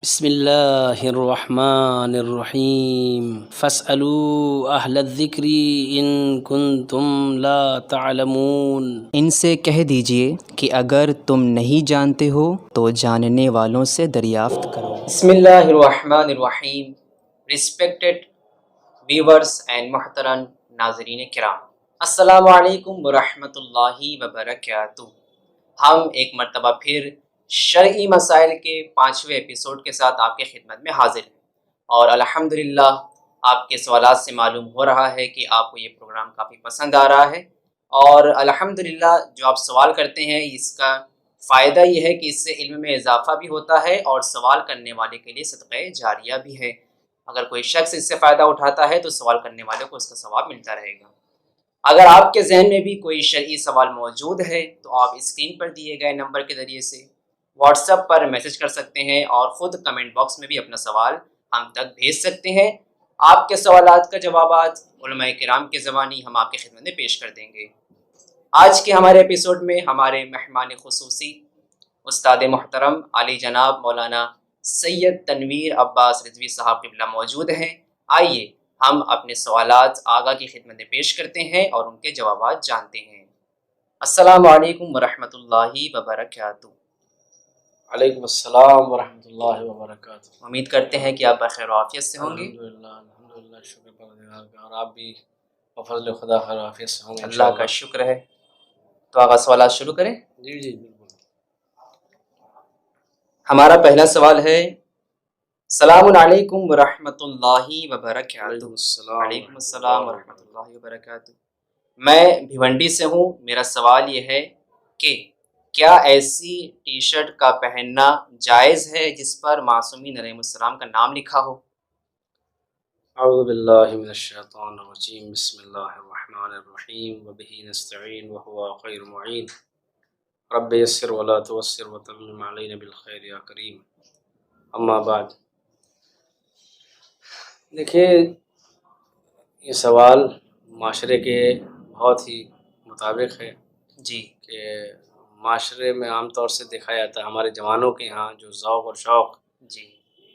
بسم اللہ الرحمن الرحیم فاسألوا اہل الذکر ان کنتم لا تعلمون۔ ان سے کہہ دیجئے کہ اگر تم نہیں جانتے ہو تو جاننے والوں سے دریافت کرو۔ بسم اللہ الرحمن الرحیم۔ ریسپیکٹڈ ویورز اینڈ محترم ناظرین کرام، السلام علیکم ورحمۃ اللہ وبرکاتہ۔ ہم ایک مرتبہ پھر شرعی مسائل کے 5ویں ایپیسوڈ کے ساتھ آپ کے خدمت میں حاضر ہیں، اور الحمدللہ آپ کے سوالات سے معلوم ہو رہا ہے کہ آپ کو یہ پروگرام کافی پسند آ رہا ہے، اور الحمدللہ جو آپ سوال کرتے ہیں اس کا فائدہ یہ ہے کہ اس سے علم میں اضافہ بھی ہوتا ہے اور سوال کرنے والے کے لیے صدقہ جاریہ بھی ہے۔ اگر کوئی شخص اس سے فائدہ اٹھاتا ہے تو سوال کرنے والے کو اس کا ثواب ملتا رہے گا۔ اگر آپ کے ذہن میں بھی کوئی شرعی سوال موجود ہے تو آپ اسکرین پر دیے گئے نمبر کے ذریعے سے واٹس ایپ پر میسج کر سکتے ہیں، اور خود کمنٹ باکس میں بھی اپنا سوال ہم تک بھیج سکتے ہیں۔ آپ کے سوالات کا جوابات علماء کرام کے زبانی ہم آپ کی خدمت میں پیش کر دیں گے۔ آج کے ہمارے ایپیسوڈ میں ہمارے مہمان خصوصی استاد محترم علی جناب مولانا سید تنویر عباس رضوی صاحب قبلہ موجود ہیں۔ آئیے ہم اپنے سوالات آگاہ کی خدمت میں پیش کرتے ہیں اور ان کے جوابات جانتے ہیں۔ السلام علیکم ورحمۃ اللہ وبرکاتہ۔ وعلیکم السلام ورحمۃ اللہ وبرکاتہ۔ امید کرتے ہیں کہ آپ بخیر و عافیت سے ہوں گے۔ الحمدللہ شکر پروردگار کا، اور آپ بھی بفضل خدا خیر و عافیت سے ہوں گے اللہ کا شکر ہے۔ تو آغاز سوالات شروع کریں۔ جی جی بالکل۔ ہمارا پہلا سوال ہے، السلام علیکم ورحمۃ اللہ وبرکاتہ۔ وعلیکم السلام ورحمۃ اللہ وبرکاتہ۔ میں بھیونڈی سے ہوں، میرا سوال یہ ہے کہ کیا ایسی ٹی شرٹ کا پہننا جائز ہے جس پر معصومین علیہ السلام کا نام لکھا ہو؟ اعوذ باللہ من الشیطان الرجیم، بسم اللہ الرحمن الرحیم، وبہ نستعین وہو خیر معین، رب یسر ولا تعسر وتمم علینا بالخیر یا کریم، اما بعد۔ دیکھیے، یہ سوال معاشرے کے بہت ہی مطابق ہے جی کہ معاشرے میں عام طور سے دیکھا جاتا ہے، ہمارے جوانوں کے ہاں جو ذوق اور شوق جی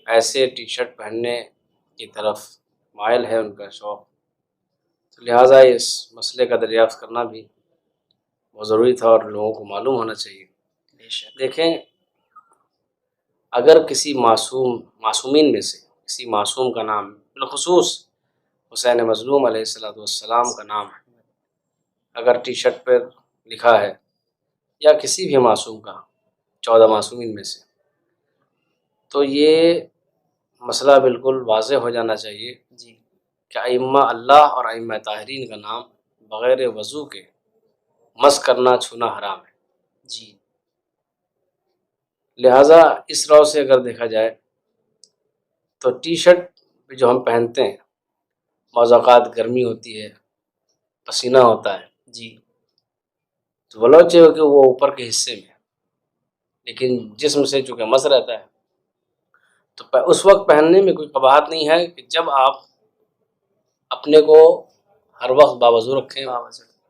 ایسے ٹی شرٹ پہننے کی طرف مائل ہے ان کا شوق، تو لہٰذا اس مسئلے کا دریافت کرنا بھی بہت ضروری تھا اور لوگوں کو معلوم ہونا چاہیے۔ بے شک۔ دیکھیں، اگر کسی معصومین میں سے کسی معصوم کا نام، بالخصوص حسین مظلوم علیہ السلام کا نام اگر ٹی شرٹ پر لکھا ہے، یا کسی بھی معصوم کا 14 معصومین میں سے، تو یہ مسئلہ بالکل واضح ہو جانا چاہیے جی کہ ائمہ اللہ اور ائمہ طاہرین کا نام بغیر وضو کے مس کرنا چھونا حرام ہے۔ جی لہٰذا اس رو سے اگر دیکھا جائے تو ٹی شرٹ جو ہم پہنتے ہیں، بعض اوقات گرمی ہوتی ہے، پسینہ ہوتا ہے، جی تو بلوچ ہے کہ وہ اوپر کے حصے میں، لیکن جسم سے چونکہ مس رہتا ہے تو اس وقت پہننے میں کوئی قباحت نہیں ہے کہ جب آپ اپنے کو ہر وقت باوضو رکھیں،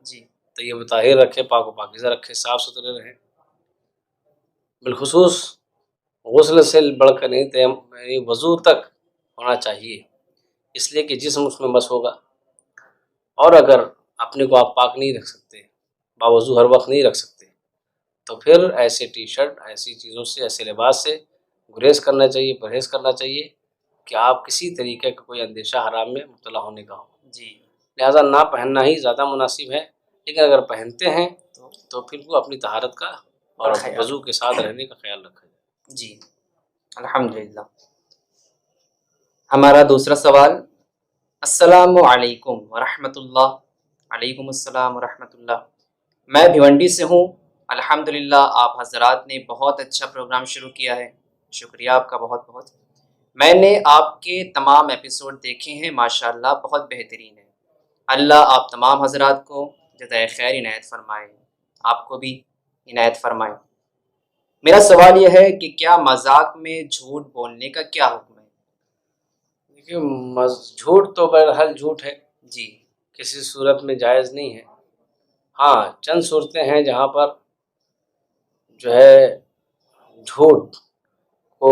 جی طیب و طاہر رکھیں، پاک و پاکیزہ رکھیں، صاف ستھرے رہیں، بالخصوص غسل سے بڑھ کر نہیں، یعنی وضو تک ہونا چاہیے، اس لیے کہ جسم اس میں مس ہوگا، اور اگر اپنے کو آپ پاک نہیں رکھ سکتے، باوضو ہر وقت نہیں رکھ سکتے، تو پھر ایسے ٹی شرٹ، ایسی چیزوں سے، ایسے لباس سے گریز کرنا چاہیے، پرہیز کرنا چاہیے کہ آپ کسی طریقے کا کوئی اندیشہ حرام میں مبتلا ہونے کا ہو۔ جی لہٰذا نہ پہننا ہی زیادہ مناسب ہے، لیکن اگر پہنتے ہیں تو پھر وہ اپنی طہارت کا اور وضو کے ساتھ رہنے کا خیال رکھا جائے۔ جی الحمدللہ۔ ہمارا دوسرا سوال، السلام علیکم ورحمۃ اللہ۔ وعلیکم السلام ورحمۃ اللہ۔ میں بھیونڈی سے ہوں، الحمدللہ آپ حضرات نے بہت اچھا پروگرام شروع کیا ہے، شکریہ آپ کا بہت بہت۔ میں نے آپ کے تمام ایپیسوڈ دیکھے ہیں، ماشاءاللہ بہت بہترین ہے۔ اللہ آپ تمام حضرات کو جزائے خیر عنایت فرمائے، آپ کو بھی عنایت فرمائے۔ میرا سوال یہ ہے کہ کیا مذاق میں جھوٹ بولنے کا کیا حکم ہے؟ دیکھیے، جھوٹ تو بہرحال جھوٹ ہے، جی کسی صورت میں جائز نہیں ہے۔ ہاں، چند صورتیں ہیں جہاں پر جو ہے جھوٹ کو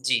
جی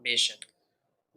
بے شک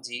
جی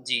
جی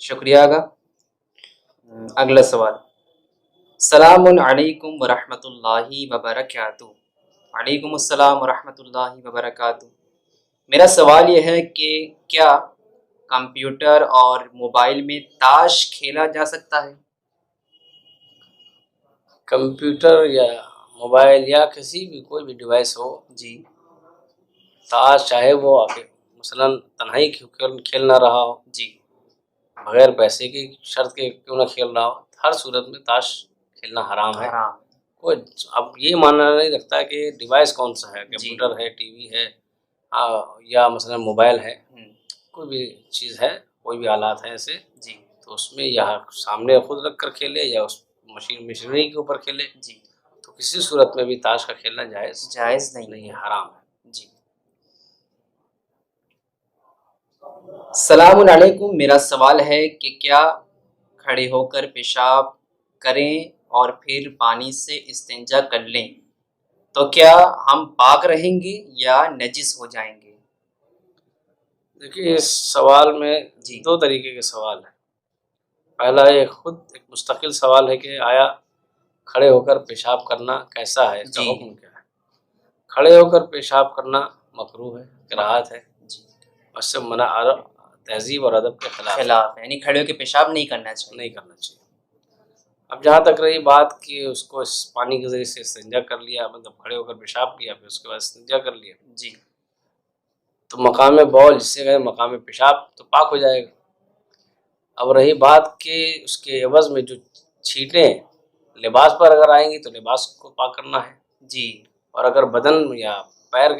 شکریہ آگا۔ اگلا سوال، السلام علیکم ورحمۃ اللہ وبرکاتہ۔ وعلیکم السلام ورحمۃ اللہ وبرکاتہ۔ میرا سوال یہ ہے کہ کیا کمپیوٹر اور موبائل میں تاش کھیلا جا سکتا ہے؟ کمپیوٹر یا موبائل یا کسی بھی کوئی بھی ڈیوائس ہو، جی تاش چاہے وہ مثلا تنہائی کھیل نہ رہا ہو، جی بغیر پیسے کی شرط کے کیوں نہ کھیل رہا ہو، ہر صورت میں تاش کھیلنا حرام ہے۔ حرام۔ کوئی اب یہ ماننا نہیں رکھتا کہ ڈیوائس کون سا ہے، جی۔ کمپیوٹر ہے، ٹی وی ہے یا مثلا موبائل ہے، ہم، کوئی بھی چیز ہے، کوئی بھی آلات ہیں ایسے، جی تو اس میں یا سامنے خود رکھ کر کھیلے یا اس مشینری کے اوپر کھیلے، جی تو کسی صورت میں بھی تاش کا کھیلنا جائز جائز نہیں۔ نہیں ہے، حرام ہے۔ جی السلام علیکم، میرا سوال ہے کہ کیا کھڑے ہو کر پیشاب کریں اور پھر پانی سے استنجا کر لیں تو کیا ہم پاک رہیں گے یا نجس ہو جائیں گے؟ دیکھیے اس سوال میں جی۔ دو طریقے کے سوال ہیں۔ پہلا ایک خود ایک مستقل سوال ہے کہ آیا کھڑے ہو کر پیشاب کرنا کیسا ہے، اس کا جی۔ حکم کیا ہے۔ کھڑے ہو کر پیشاب کرنا مکروہ ہے، کراہت ہے، جی اس سے منع تہذیب اور ادب کے خلاف خلاف ہے، یعنی کھڑے ہو کے پیشاب نہیں کرنا چاہیے۔ نہیں کرنا چاہیے۔ اب جہاں تک رہی بات کہ اس کو اس پانی کے ذریعے سے استنجا کر لیا، مطلب کھڑے ہو کر پیشاب کیا پھر اس کے بعد استنجا کر لیا، جی تو مقام بول جس سے کہے مقام پیشاب تو پاک ہو جائے گا۔ اب رہی بات کہ اس کے عوض میں جو چھینٹیں لباس پر اگر آئیں گی تو لباس کو پاک کرنا ہے، جی اور اگر بدن یا پیر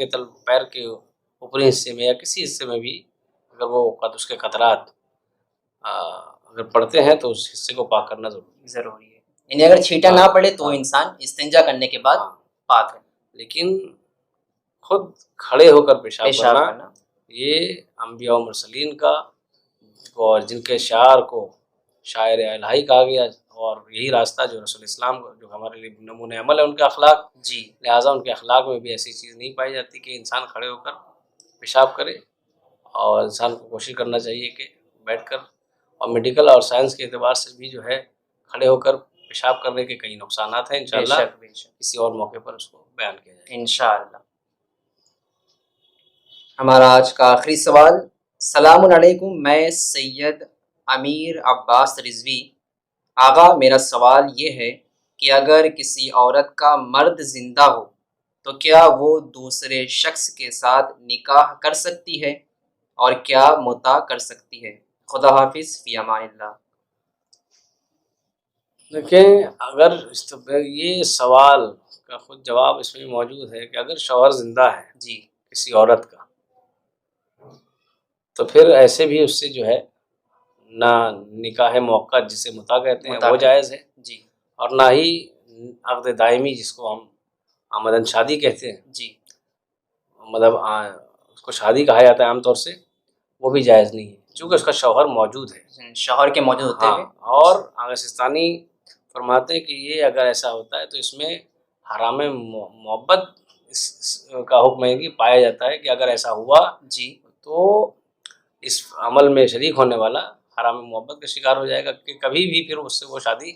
کے اوپری حصے میں یا کسی حصے میں بھی اگر وہ اس کے قطرات اگر پڑتے ہیں تو اس حصے کو پاک کرنا ضروری ضروری ہے، یعنی اگر چھینٹا نہ ہاں، پڑے تو ہاں۔ انسان استنجا کرنے کے بعد ہاں، پاک ہے۔ لیکن خود کھڑے ہو کر پیشاب پیشاب کرنا کرنا یہ انبیاء و مرسلین کا اور جن کے شعار کو شاعر الہی کہا گیا، اور یہی راستہ جو رسول اسلام جو ہمارے لیے نمونۂ عمل ہے ان کے اخلاق، جی لہٰذا ان کے اخلاق میں بھی ایسی چیز نہیں پائی جاتی کہ انسان کھڑے ہو کر پیشاب کرے، اور انسان کو کوشش کرنا چاہیے کہ بیٹھ کر، اور میڈیکل اور سائنس کے اعتبار سے بھی جو ہے کھڑے ہو کر پیشاب کرنے کے کئی نقصانات ہیں، بے انشاءاللہ شک بے شک، کسی اور موقع پر اس کو بیان کیا جائے گا۔ انشاءاللہ۔ ہمارا آج کا آخری سوال، السلام علیکم، میں سید امیر عباس رضوی۔ آغا میرا سوال یہ ہے کہ اگر کسی عورت کا مرد زندہ ہو تو کیا وہ دوسرے شخص کے ساتھ نکاح کر سکتی ہے اور کیا متع کر سکتی ہے؟ خدا حافظ، فی امان اللہ۔ دیکھیں اگر یہ سوال کا خود جواب اس میں موجود ہے کہ اگر شوہر زندہ ہے جی کسی عورت کا تو پھر ایسے بھی اس سے جو ہے نہ نکاح موقع جسے متع کہتے ہیں وہ جائز ہے، جی اور نہ ہی عقد دائمی جس کو ہم آمدن شادی کہتے ہیں، جی مطلب اس کو شادی کہا جاتا ہے عام طور سے، وہ بھی جائز نہیں ہے چونکہ اس کا شوہر موجود ہے۔ شوہر کے موجود ہوتے ہاں، ہوئے اور آغا سستانی فرماتے ہیں کہ یہ اگر ایسا ہوتا ہے تو اس میں حرام محبت کا حکم ہے کہ پایا جاتا ہے کہ اگر ایسا ہوا جی تو اس عمل میں شریک ہونے والا حرام محبت کا شکار ہو جائے گا کہ کبھی بھی پھر اس سے وہ شادی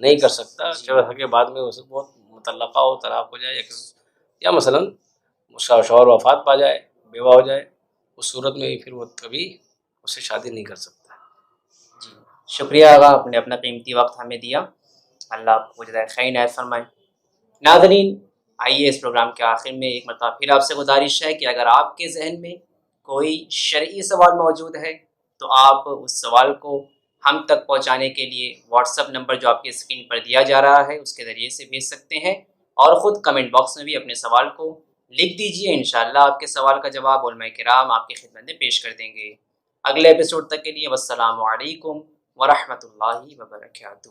نہیں کر سکتا، چاہے کہ بعد میں اسے بہت مطلقہ ہو، طلاق ہو جائے یا مثلاً اس کا شوہر وفات پا جائے، بیوہ ہو جائے، اس صورت میں پھر وہ کبھی اس سے شادی نہیں کر سکتا۔ جی شکریہ آغا، آپ نے اپنا قیمتی وقت ہمیں دیا، اللہ آپ کو جزائے خیر عنایت فرمائے۔ ناظرین، آئیے اس پروگرام کے آخر میں ایک مرتبہ پھر آپ سے گزارش ہے کہ اگر آپ کے ذہن میں کوئی شرعی سوال موجود ہے تو آپ اس سوال کو ہم تک پہنچانے کے لیے واٹس ایپ نمبر جو آپ کی اسکرین پر دیا جا رہا ہے اس کے ذریعے سے بھیج سکتے ہیں، اور خود کمنٹ باکس میں بھی اپنے سوال کو لکھ دیجئے، انشاءاللہ آپ کے سوال کا جواب علماء کرام آپ کی خدمت میں پیش کر دیں گے۔ اگلے ایپیسوڈ تک کے لیے والسلام علیکم ورحمۃ اللہ وبرکاتہ۔